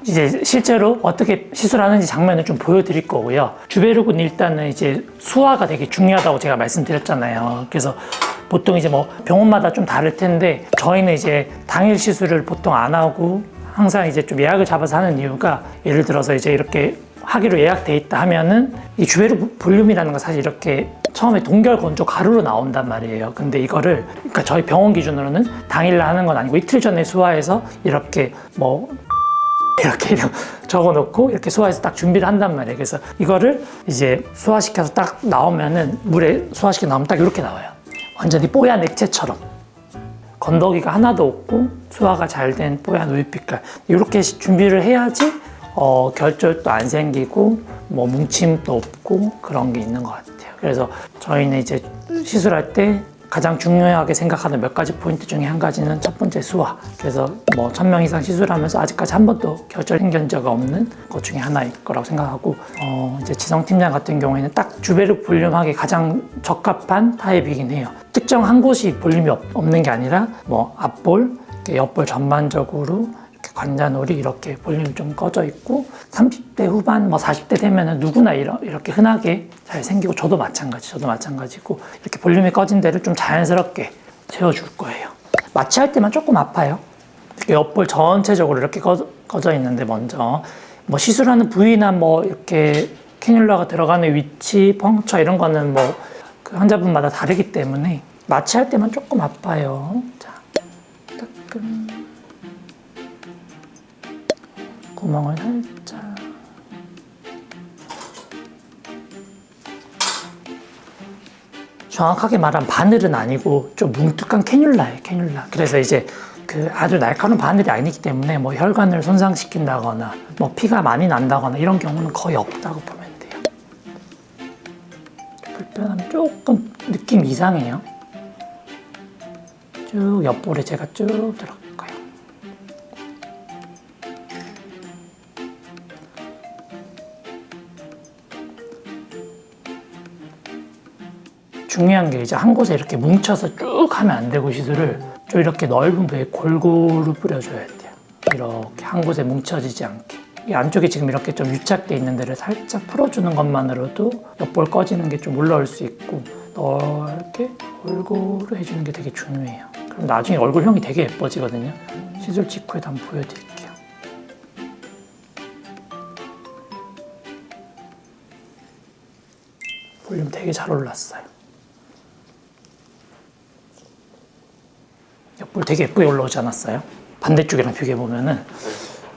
이제 실제로 어떻게 시술하는지 장면을 좀 보여드릴 거고요. 주베르군 일단은 이제 수화가 되게 중요하다고 제가 말씀드렸잖아요. 그래서 보통 이제 뭐 병원마다 좀 다를 텐데 저희는 이제 당일 시술을 보통 안 하고 항상 이제 좀 예약을 잡아서 하는 이유가 예를 들어서 이제 이렇게 하기로 예약돼 있다 하면은 이 주베르 볼륨이라는 건 사실 이렇게 처음에 동결 건조 가루로 나온단 말이에요. 근데 이거를 그러니까 저희 병원 기준으로는 당일 하는 건 아니고 이틀 전에 수화해서 이렇게 뭐 이렇게 적어놓고 이렇게 수화해서 딱 준비를 한단 말이에요. 그래서 이거를 이제 수화시켜서 딱 나오면은 물에 수화시켜 나오면 딱 이렇게 나와요. 완전히 뽀얀 액체처럼 건더기가 하나도 없고 수화가 잘 된 뽀얀 우유빛깔 이렇게 준비를 해야지 결절도 안 생기고 뭐 뭉침도 없고 그런 게 있는 것 같아요. 그래서 저희는 이제 시술할 때 가장 중요하게 생각하는 몇 가지 포인트 중에 한 가지는 첫 번째 수화. 그래서 뭐 1000명 이상 시술하면서 아직까지 한 번도 결절 생긴 적이 없는 것 중에 하나일 거라고 생각하고 이제 지성 팀장 같은 경우에는 딱 주베르 볼륨하기 가장 적합한 타입이긴 해요. 특정 한 곳이 볼륨이 없는 게 아니라 뭐 앞볼, 옆볼 전반적으로 이렇게 관자놀이 이렇게 볼륨이 좀 꺼져 있고 30대 후반, 뭐 40대 되면은 누구나 이렇게 흔하게 잘 생기고 저도 마찬가지고 이렇게 볼륨이 꺼진 데를 좀 자연스럽게 채워줄 거예요. 마취할 때만 조금 아파요. 이렇게 옆볼 전체적으로 이렇게 꺼져 있는데 먼저 뭐 시술하는 부위나 뭐 이렇게 캐뉼라가 들어가는 위치, 펑처 이런 거는 뭐 그 환자분마다 다르기 때문에 마취할 때만 조금 아파요. 자, 따끔. 구멍을 살짝 정확하게 말하면 바늘은 아니고 좀 뭉툭한 캐뉼라예요. 캐뉼라. 그래서 이제 그 아주 날카로운 바늘이 아니기 때문에 뭐 혈관을 손상시킨다거나 뭐 피가 많이 난다거나 이런 경우는 거의 없다고 보면 돼요. 불편하면 조금 느낌 이상해요. 쭉 옆볼에 제가 쭉 들어갈까요? 중요한 게 이제 한 곳에 이렇게 뭉쳐서 쭉 하면 안 되고 시술을 좀 이렇게 넓은 부위에 골고루 뿌려줘야 돼요. 이렇게 한 곳에 뭉쳐지지 않게. 이 안쪽에 지금 이렇게 좀 유착돼 있는 데를 살짝 풀어주는 것만으로도 옆볼 꺼지는 게 좀 올라올 수 있고 넓게 골고루 해주는 게 되게 중요해요. 그럼 나중에 얼굴형이 되게 예뻐지거든요. 시술 직후에도 한번 보여드릴게요. 볼륨 되게 잘 올랐어요. 옆볼 되게 예쁘게 올라오지 않았어요? 반대쪽이랑 비교해보면은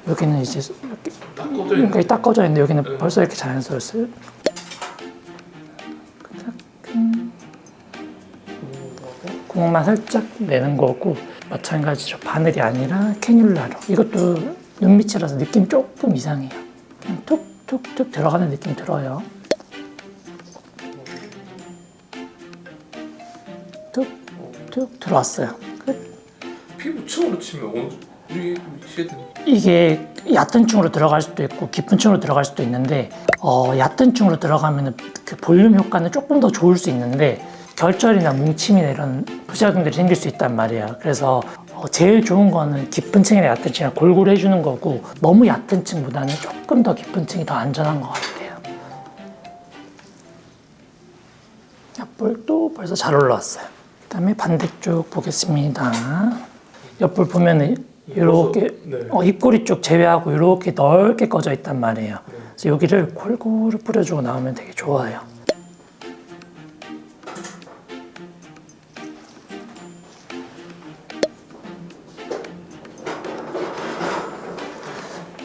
여기는 이제 이렇게 딱 꺼져 있는데 여기는 벌써 이렇게 자연스러웠어요. 구멍만 살짝 내는 거고 마찬가지로 바늘이 아니라 캐뉼라로 이것도 눈밑이라서 느낌 조금 이상해요. 그냥 툭툭툭 들어가는 느낌 들어요. 툭툭 들어왔어요. 끝. 피부층으로 치면 이게 위치에 이게 얕은 층으로 들어갈 수도 있고 깊은 층으로 들어갈 수도 있는데 얕은 층으로 들어가면 그 볼륨 효과는 조금 더 좋을 수 있는데 결절이나 뭉침이나 이런 부작용들이 생길 수 있단 말이에요. 그래서 제일 좋은 거는 깊은 층이나 얕은 층이나 골고루 해주는 거고 너무 얕은 층보다는 조금 더 깊은 층이 더 안전한 것 같아요. 옆볼도 벌써 잘 올라왔어요. 그 다음에 반대쪽 보겠습니다. 옆볼 보면은 이렇게 입꼬리 쪽 제외하고 이렇게 넓게 꺼져 있단 말이에요. 그래서 여기를 골고루 뿌려주고 나오면 되게 좋아요.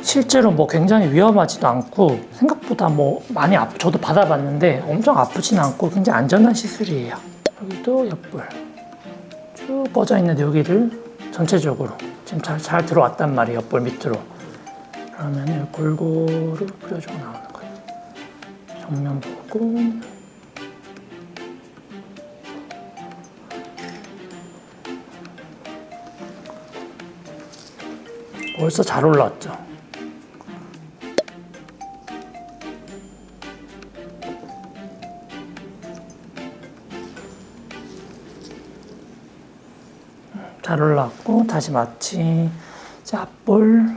실제로 뭐 굉장히 위험하지도 않고 생각보다 뭐 많이 저도 받아봤는데 엄청 아프진 않고 굉장히 안전한 시술이에요. 여기도 옆볼 쭉 꺼져 있는데 여기를 전체적으로 지금 잘 들어왔단 말이에요. 옆볼 밑으로. 그러면 골고루 뿌려주고 나오는 거예요. 정면 보고 벌써 잘 올라왔죠. 잘 올라왔고 다시 마취. 이제 앞볼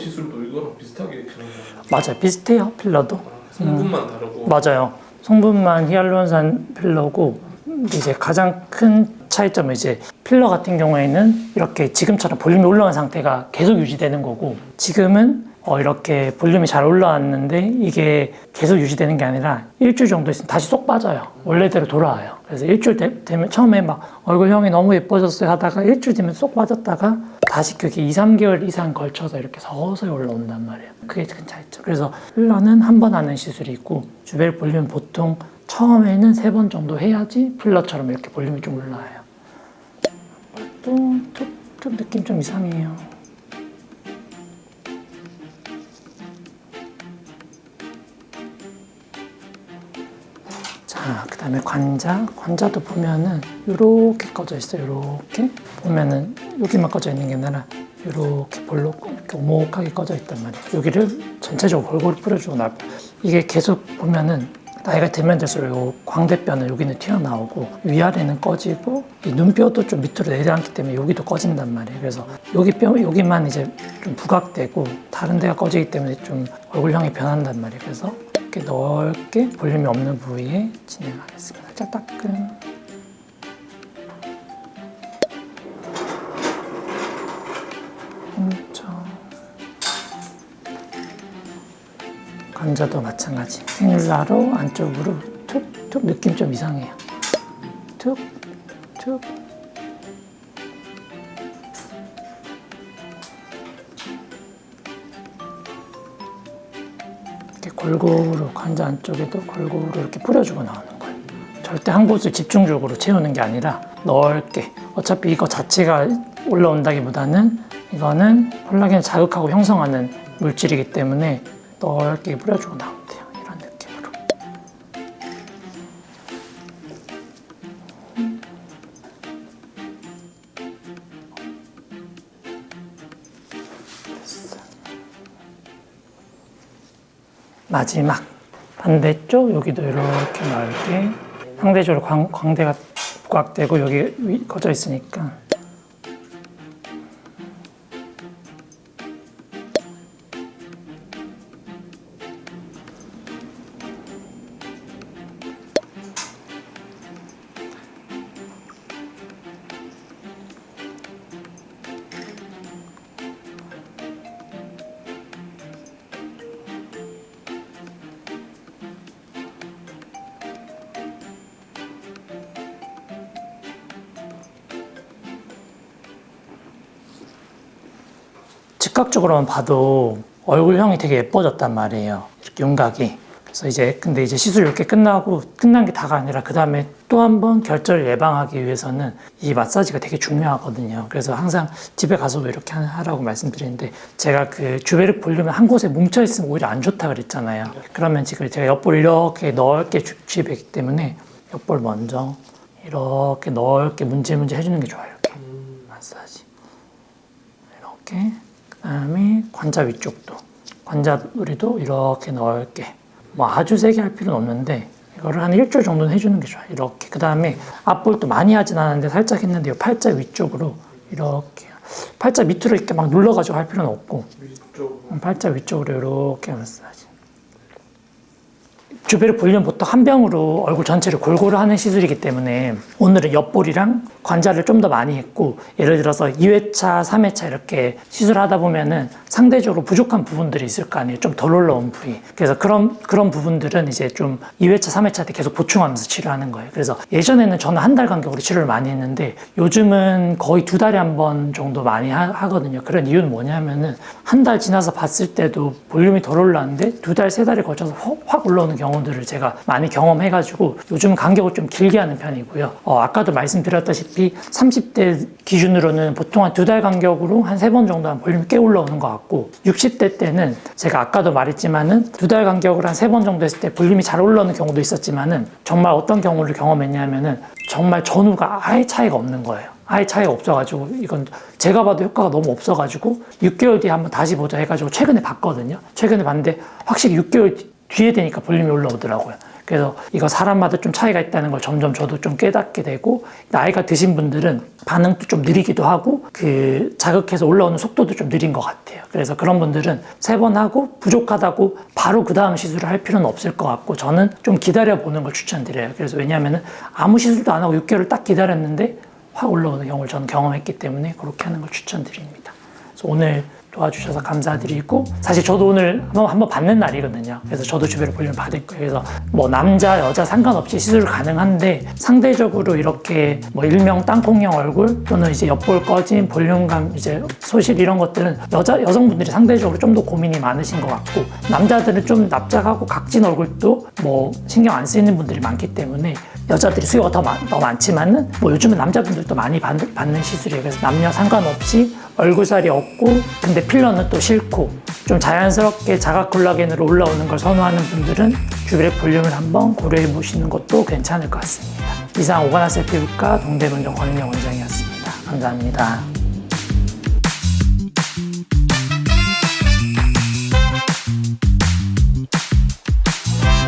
시술도 이거랑 비슷하게 진행하는 거예요? 맞아요. 비슷해요. 필러도. 성분만 다르고. 맞아요. 성분만 히알루론산 필러고, 이제 가장 큰 차이점은 이제 필러 같은 경우에는 이렇게 지금처럼 볼륨이 올라온 상태가 계속 유지되는 거고, 지금은 이렇게 볼륨이 잘 올라왔는데 이게 계속 유지되는 게 아니라 일주일 정도 있으면 다시 쏙 빠져요. 원래대로 돌아와요. 그래서 일주일 되면 처음에 막 얼굴형이 너무 예뻐졌어요 하다가 일주일 되면 쏙 빠졌다가 다시 그게 2, 3개월 이상 걸쳐서 이렇게 서서히 올라온단 말이에요. 그게 큰 차이죠. 그래서 필러는 한 번 하는 시술이 있고, 주베르 볼륨은 보통 처음에는 3번 정도 해야지 필러처럼 이렇게 볼륨이 좀 올라와요. 또 툭툭 느낌 좀 이상해요. 자, 그 다음에 관자도 보면은 이렇게 꺼져 있어요. 이렇게 보면은 여기만 꺼져 있는 게 아니라 이렇게 볼록 이렇게 오목하게 꺼져 있단 말이에요. 여기를 전체적으로 골고루 뿌려주고 나고, 이게 계속 보면은 나이가 들면 들수록 요 광대뼈는 여기는 튀어나오고 위아래는 꺼지고, 이 눈뼈도 좀 밑으로 내려앉기 때문에 여기도 꺼진단 말이에요. 그래서 여기만 이제 좀 부각되고 다른 데가 꺼지기 때문에 좀 얼굴형이 변한단 말이에요. 그래서 이렇게 넓게 볼륨이 없는 부위에 진행하겠습니다. 살짝 따끔. 엄청. 관자도 마찬가지. 캐뉼라로 안쪽으로 툭툭. 느낌 좀 이상해요. 툭툭. 이렇게 골고루 관자 안쪽에도 골고루 이렇게 뿌려주고 나오는 거예요. 절대 한 곳을 집중적으로 채우는 게 아니라 넓게. 어차피 이거 자체가 올라온다기보다는 이거는 콜라겐을 자극하고 형성하는 물질이기 때문에 넓게 뿌려주고 나오면 돼요. 이런 느낌으로. 됐어. 마지막 반대쪽 여기도 이렇게 넓게, 상대적으로 광대가 부각되고 여기 꺼져 있으니까 즉각적으로만 봐도 얼굴형이 되게 예뻐졌단 말이에요. 이렇게 윤곽이. 그래서 근데 이제 시술 이렇게 끝난 게 다가 아니라 그 다음에 또 한 번 결절을 예방하기 위해서는 이 마사지가 되게 중요하거든요. 그래서 항상 집에 가서도 이렇게 하라고 말씀드리는데, 제가 그 주베르 볼륨이 한 곳에 뭉쳐있으면 오히려 안 좋다 그랬잖아요. 그러면 지금 제가 옆볼 이렇게 넓게 주입했기 때문에 옆볼 먼저 이렇게 넓게 문질문질 해주는 게 좋아요. 이렇게 마사지. 이렇게. 그 다음에 관자 위쪽도, 관자 우리도 이렇게 넓게, 뭐 아주 세게 할 필요는 없는데 이거를 한 일주일 정도는 해주는 게 좋아요. 이렇게. 그 다음에 앞볼도 많이 하진 않았는데 살짝 했는데 이 팔자 위쪽으로 이렇게, 팔자 밑으로 이렇게 막 눌러가지고 할 필요는 없고 팔자 위쪽으로 이렇게 마사지. 주베르 볼륨 보통 한 병으로 얼굴 전체를 골고루 하는 시술이기 때문에 오늘은 옆볼이랑 관자를 좀 더 많이 했고, 예를 들어서 2회차, 3회차 이렇게 시술하다 보면은 상대적으로 부족한 부분들이 있을 거 아니에요. 좀 덜 올라온 부위. 그래서 그런 부분들은 이제 좀 2회차, 3회차 때 계속 보충하면서 치료하는 거예요. 그래서 예전에는 저는 한 달 간격으로 치료를 많이 했는데 요즘은 거의 2달에 한 번 정도 많이 하거든요. 그런 이유는 뭐냐면은 한 달 지나서 봤을 때도 볼륨이 덜 올라왔는데 2달, 3달에 걸쳐서 확 올라오는 경우들을 제가 많이 경험해가지고 요즘 간격을 좀 길게 하는 편이고요. 아까도 말씀드렸다시피 30대 기준으로는 보통 한 2달 간격으로 한 3번 정도 한 볼륨이 꽤 올라오는 것 같고, 60대 때는 제가 아까도 말했지만은 2달 간격으로 한 3번 정도 했을 때 볼륨이 잘 올라오는 경우도 있었지만은 정말 어떤 경우를 경험했냐면은 정말 전후가 아예 차이가 없는 거예요. 아예 차이가 없어가지고 이건 제가 봐도 효과가 너무 없어가지고 6개월 뒤에 한번 다시 보자 해가지고 최근에 봤거든요. 최근에 봤는데 확실히 6개월 뒤에 되니까 볼륨이 올라오더라고요. 그래서 이거 사람마다 좀 차이가 있다는 걸 점점 저도 좀 깨닫게 되고, 나이가 드신 분들은 반응도 좀 느리기도 하고 그 자극해서 올라오는 속도도 좀 느린 것 같아요. 그래서 그런 분들은 3번 하고 부족하다고 바로 그 다음 시술을 할 필요는 없을 것 같고, 저는 좀 기다려보는 걸 추천드려요. 그래서 왜냐하면 아무 시술도 안 하고 6개월을 딱 기다렸는데 확 올라오는 경우를 저는 경험했기 때문에 그렇게 하는 걸 추천드립니다. 그래서 오늘 도와주셔서 감사드리고, 사실 저도 오늘 한번 받는 날이거든요. 그래서 저도 주베르 볼륨을 받을 거예요. 그래서 뭐 남자 여자 상관없이 시술 가능한데, 상대적으로 이렇게 뭐 일명 땅콩형 얼굴 또는 이제 옆볼 꺼진 볼륨감, 이제 소실 이런 것들은 여성분들이 상대적으로 좀 더 고민이 많으신 것 같고, 남자들은 좀 납작하고 각진 얼굴도 뭐 신경 안 쓰이는 분들이 많기 때문에 여자들이 수요가 더 많지만은 뭐 요즘은 남자분들도 많이 받는 시술이에요. 그래서 남녀 상관없이 얼굴살이 없고 근데 필러는 또 싫고 좀 자연스럽게 자가 콜라겐으로 올라오는 걸 선호하는 분들은 주베르 볼륨을 한번 고려해 보시는 것도 괜찮을 것 같습니다. 이상 오가나셀 피부과 동대문정 권인영 원장이었습니다. 감사합니다.